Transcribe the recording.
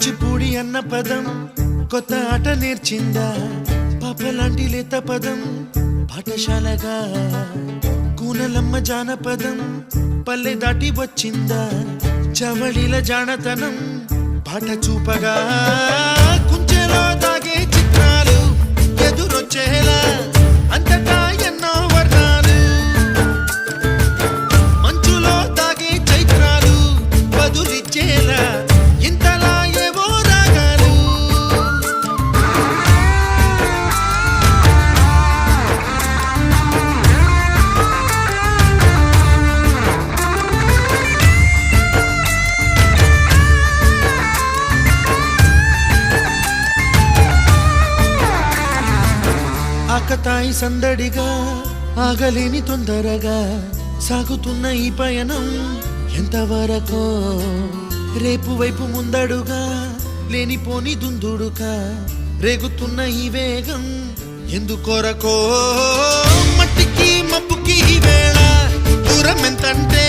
కూచిపూడి అన్న పదం కొత్త ఆట నేర్చిందా పాపలాంటి లేత పదం పాఠశాలగా కూనలమ్మ జానపదం పల్లె దాటి వచ్చిందా చవళిల జానతనం పాట చూపగా కుంచెలో దాగే చిత్రాలు ఎదురొచ్చేలా అంతటా ఎన్నో వర్ణాలు మంచులో దాగే చైత్రాలు బదులిచ్చేలా ఇంతలా ఏవో రాగాలు ఆకతాయి సందడిగా ఆగలేని తొందరగా సాగుతున్న ఈ పయనం ఎంతవరకో రేపు వైపు ముందడుగా లేనిపోని దుందుడుగా రేగుతున్న ఈ వేగం ఎందుకొరకో మట్టికి మబ్బుకి వేళ దూరం ఎంతంటే